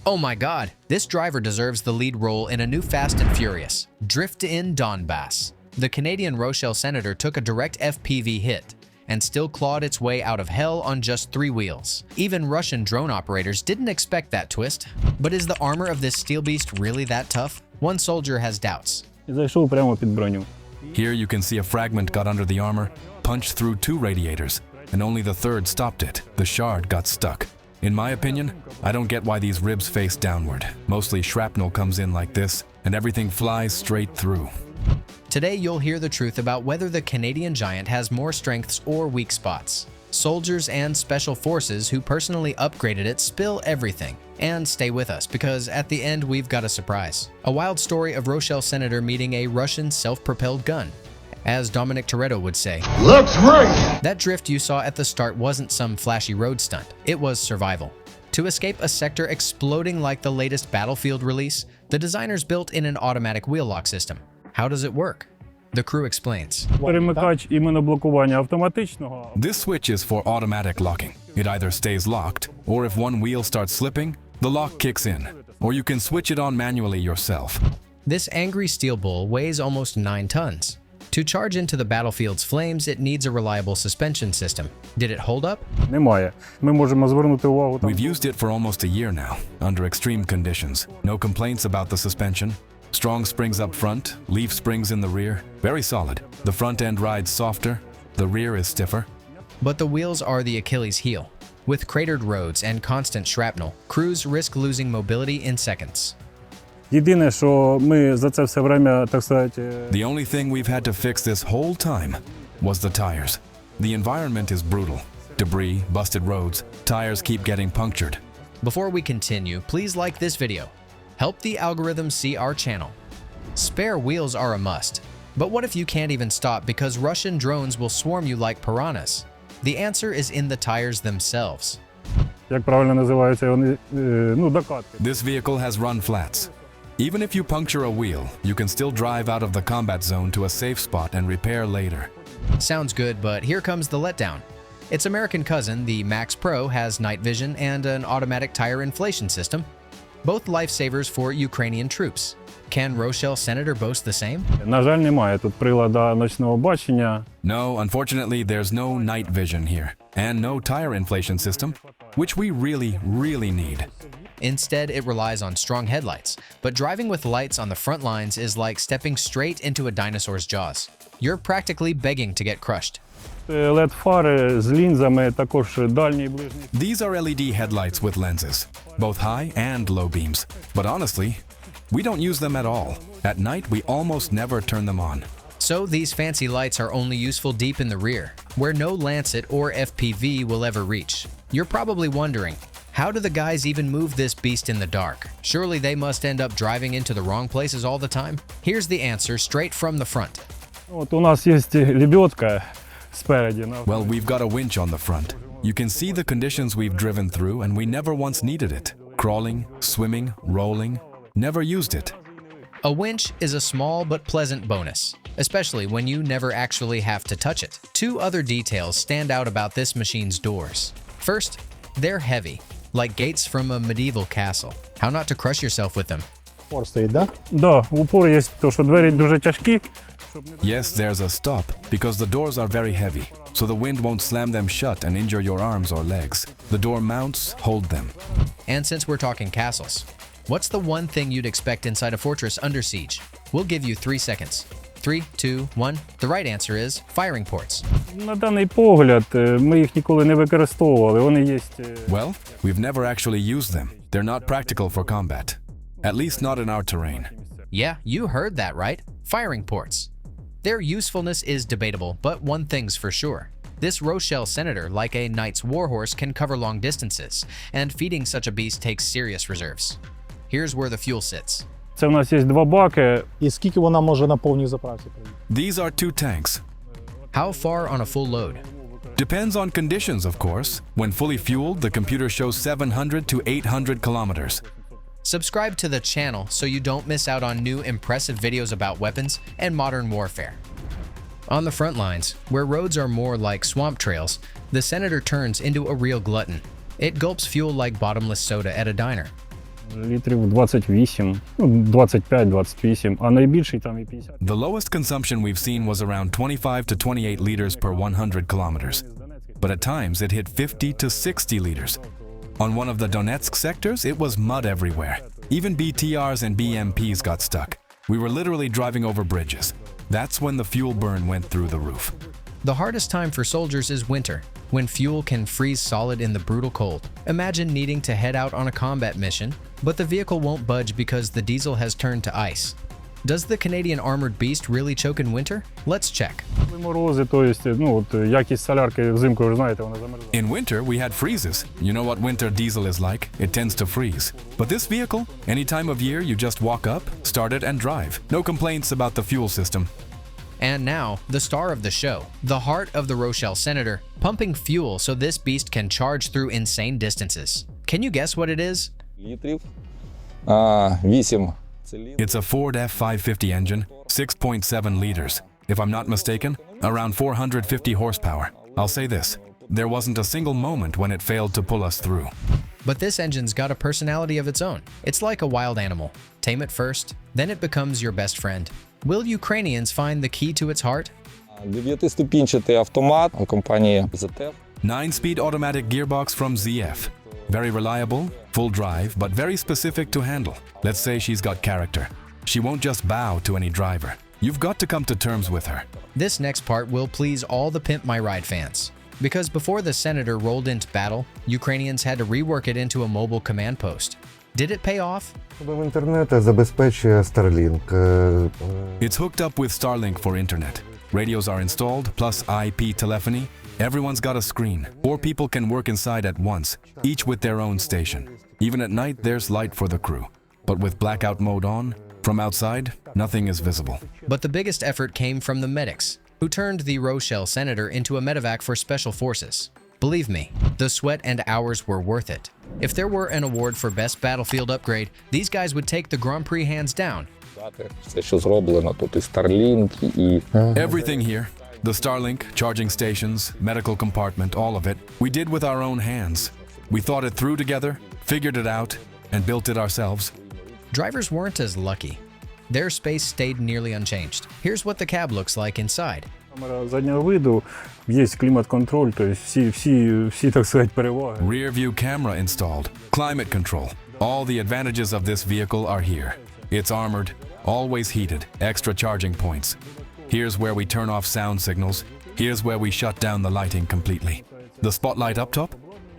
Oh my god, this driver deserves the lead role in a new Fast and Furious, Drift in Donbass. The Canadian Roshel Senator took a direct FPV hit and still clawed its way out of hell on just 3 wheels. Even Russian drone operators didn't expect that twist. But is the armor of this steel beast really that tough? One soldier has doubts. Зайшов прямо під броню. Here you can see a fragment got under the armor, punched through 2 radiators, and only the third stopped it. The shard got stuck. In my opinion, I don't get why these ribs face downward. Mostly shrapnel comes in like this, and everything flies straight through. Today you'll hear the truth about whether the Canadian giant has more strengths or weak spots. Soldiers and special forces who personally upgraded it spill everything. And stay with us, because at the end we've got a surprise. A wild story of Roshel Senator meeting a Russian self-propelled gun. As Dominic Toretto would say, "Looks right!" That drift you saw at the start wasn't some flashy road stunt. It was survival. To escape a sector exploding like the latest Battlefield release, the designers built in an automatic wheel lock system. How does it work? The crew explains. Перемикач іменно блокування автоматичного. This switch is for automatic locking. It either stays locked, or if one wheel starts slipping, the lock kicks in. Or you can switch it on manually yourself. This angry steel bull weighs almost 9 tons. To charge into the battlefield's flames, it needs a reliable suspension system. Did it hold up? Немає. Ми можемо звернути увагу. We've used it for almost a year now, under extreme conditions. No complaints about the suspension. Strong springs up front, leaf springs in the rear. Very solid. The front end rides softer, the rear is stiffer. But the wheels are the Achilles heel. With cratered roads and constant shrapnel, crews risk losing mobility in seconds. Єдине, що ми за це все время, так сказати, The only thing we've had to fix this whole time was the tires. The environment is brutal. Debris, busted roads, tires keep getting punctured. Before we continue, please like this video. Help the algorithm see our channel. Spare wheels are a must. But what if you can't even stop because Russian drones will swarm you like piranhas? The answer is in the tires themselves. як правильно називаються вони, докатки. This vehicle has run flats. Even if you puncture a wheel, you can still drive out of the combat zone to a safe spot and repair later. Sounds good, but here comes the letdown. Its American cousin, the Max Pro, has night vision and an automatic tire inflation system. Both lifesavers for Ukrainian troops. Can Roshel Senator boast the same? На жаль, немає тут прилада ночного бачення. No, unfortunately, there's no night vision here, and no tire inflation system, which we really need. Instead, it relies on strong headlights. But driving with lights on the front lines is like stepping straight into a dinosaur's jaws. You're practically begging to get crushed. LED-фари з лінзами, також дальній і ближній. These are LED headlights with lenses, both high and low beams. But honestly, we don't use them at all. At night, we almost never turn them on. So these fancy lights are only useful deep in the rear, where no Lancet or FPV will ever reach. You're probably wondering, how do the guys even move this beast in the dark? Surely they must end up driving into the wrong places all the time? Here's the answer straight from the front. От у нас є лебедка спереді. Well, we've got a winch on the front. You can see the conditions we've driven through, and we never once needed it. Crawling, swimming, rolling, never used it. A winch is a small but pleasant bonus, especially when you never actually have to touch it. 2 other details stand out about this machine's doors. First, they're heavy, like gates from a medieval castle. How not to crush yourself with them? Упор стоїть, да? Да, упор є, тому що двері дуже тяжкі. Yes, there's a stop, because the doors are very heavy, so the wind won't slam them shut and injure your arms or legs. The door mounts hold them. And since we're talking castles, what's the one thing you'd expect inside a fortress under siege? We'll give you 3 seconds. 3, 2, 1. The right answer is firing ports. На даний погляд, ми їх ніколи не використовували. Вони є. Well, we've never actually used them. They're not practical for combat. At least not in our terrain. Yeah, you heard that right. Firing ports. Their usefulness is debatable, but one thing's for sure. This Roshel Senator, like a knight's warhorse, can cover long distances, and feeding such a beast takes serious reserves. Here's where the fuel sits. Це в нас є 2 баки. І скільки вона може на повній заправці проїхати? These are 2 tanks. How far on a full load? Depends on conditions, of course. When fully fueled, the computer shows 700 to 800 kilometers. Subscribe to the channel so you don't miss out on new impressive videos about weapons and modern warfare. On the front lines, where roads are more like swamp trails, the Senator turns into a real glutton. It gulps fuel like bottomless soda at a diner. Літрів 28, ну 25-28, а найбільший там і 50. The lowest consumption we've seen was around 25 to 28 liters per 100 kilometers, but at times it hit 50 to 60 liters. On one of the Donetsk sectors, it was mud everywhere. Even BTRs and BMPs got stuck. We were literally driving over bridges. That's when the fuel burn went through the roof. The hardest time for soldiers is winter, when fuel can freeze solid in the brutal cold. Imagine needing to head out on a combat mission, but the vehicle won't budge because the diesel has turned to ice. Does the Canadian armored beast really choke in winter? Let's check. Морози, то есть, ну, от, якість солярки взимку, ви знаєте, вона замерзає. In winter, we had freezes. You know what winter diesel is like? It tends to freeze. But this vehicle, any time of year, you just walk up, start it, and drive. No complaints about the fuel system. And now, the star of the show, the heart of the Roshel Senator, pumping fuel so this beast can charge through insane distances. Can you guess what it is? Літрів. 8 It's a Ford F550 engine, 6.7 liters. If I'm not mistaken, around 450 horsepower. I'll say this, there wasn't a single moment when it failed to pull us through. But this engine's got a personality of its own. It's like a wild animal. Tame it first, then it becomes your best friend. Will Ukrainians find the key to its heart? 9-ступінчатий автомат у компанії ZF. 9-speed automatic gearbox from ZF. Very reliable, full drive, but very specific to handle. Let's say she's got character. She won't just bow to any driver. You've got to come to terms with her. This next part will please all the Pimp My Ride fans. Because before the Senator rolled into battle, Ukrainians had to rework it into a mobile command post. Did it pay off? В інтернет забезпечує Starlink. It's hooked up with Starlink for internet. Radios are installed, plus IP telephony. Everyone's got a screen. 4 people can work inside at once, each with their own station. Even at night, there's light for the crew. But with blackout mode on, from outside, nothing is visible. But the biggest effort came from the medics, who turned the Roshel Senator into a medevac for special forces. Believe me, the sweat and hours were worth it. If there were an award for best battlefield upgrade, these guys would take the Grand Prix hands down. Все, що зроблено, тут і Starlink, і... Everything here, the Starlink, charging stations, medical compartment, all of it, we did with our own hands. We thought it through together, figured it out, and built it ourselves. Drivers weren't as lucky. Their space stayed nearly unchanged. Here's what the cab looks like inside. Камера заднього виду, є клімат-контроль, то есть всі, так сказать, переваги. Rear view camera installed, climate control. All the advantages of this vehicle are here. It's armored, always heated, extra charging points. Here's where we turn off sound signals. Here's where we shut down the lighting completely. The spotlight up top,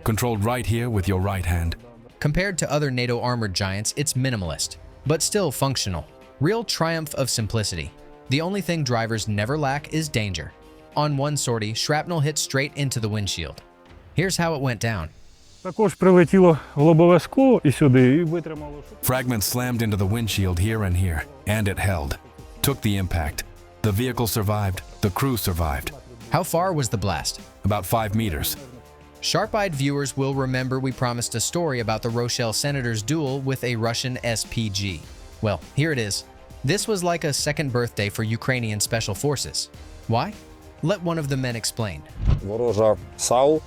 controlled right here with your right hand. Compared to other NATO armored giants, it's minimalist, but still functional. Real triumph of simplicity. The only thing drivers never lack is danger. On one sortie, shrapnel hit straight into the windshield. Here's how it went down. Також прилетіло в лобове скло і сюди, і витримало. Fragments slammed into the windshield here and here, and it held. Took the impact. The vehicle survived, the crew survived. How far was the blast? About 5 meters. Sharp-eyed viewers will remember we promised a story about the Roshel Senator's duel with a Russian SPG. Well, here it is. This was like a second birthday for Ukrainian special forces. Why? Let one of the men explain. Ворожа САУ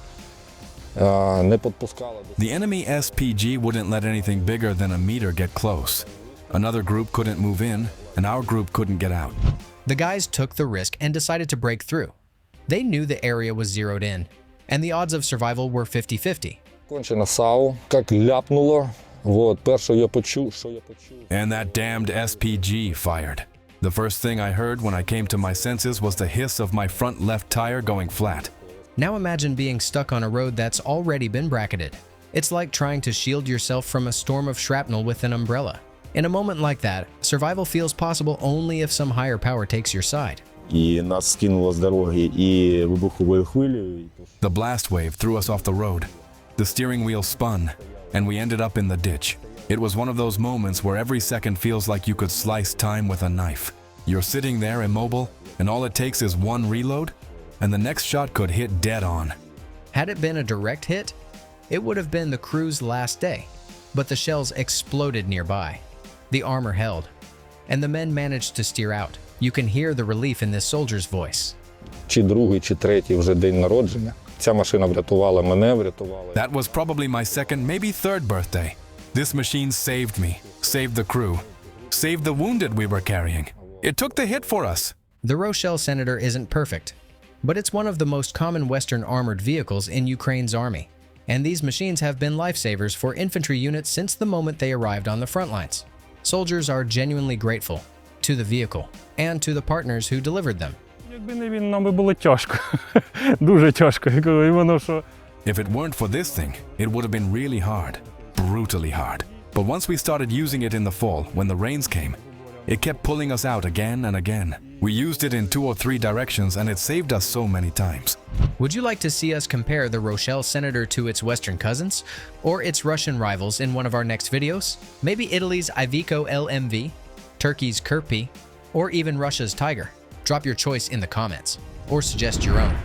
не підпускала до... The enemy SPG wouldn't let anything bigger than a meter get close. Another group couldn't move in, and our group couldn't get out. The guys took the risk and decided to break through. They knew the area was zeroed in, and the odds of survival were 50-50. Кончена САУ, як ляпнуло. Вот, перше я почув, що я почув. And that damned SPG fired. The first thing I heard when I came to my senses was the hiss of my front left tire going flat. Now imagine being stuck on a road that's already been bracketed. It's like trying to shield yourself from a storm of shrapnel with an umbrella. In a moment like that, survival feels possible only if some higher power takes your side. І нас скинуло з дороги і вибуховою хвилею. The blast wave threw us off the road. The steering wheel spun, and we ended up in the ditch. It was one of those moments where every second feels like you could slice time with a knife. You're sitting there immobile, and all it takes is one reload, and the next shot could hit dead on. Had it been a direct hit, it would have been the crew's last day. But the shells exploded nearby. The armor held, and the men managed to steer out. You can hear the relief in this soldier's voice. Чи другий, чи третій вже день народження. Ця машина врятувала мене, врятувала... That was probably my second, maybe third birthday. This machine saved me, saved the crew, saved the wounded we were carrying. It took the hit for us. The Roshel Senator isn't perfect, but it's one of the most common Western armored vehicles in Ukraine's army, and these machines have been lifesavers for infantry units since the moment they arrived on the front lines. Soldiers are genuinely grateful to the vehicle and to the partners who delivered them. Якби не він, нам би було тяжко. Дуже тяжко. І воно що... If it weren't for this thing, it would have been really hard, brutally hard. But once we started using it in the fall, when the rains came, it kept pulling us out again and again. We used it in 2 or 3 directions and it saved us so many times. Would you like to see us compare the Roshel Senator to its Western cousins, or its Russian rivals in one of our next videos? Maybe Italy's Iveco LMV, Turkey's Kirpi, or even Russia's Tiger? Drop your choice in the comments, or suggest your own.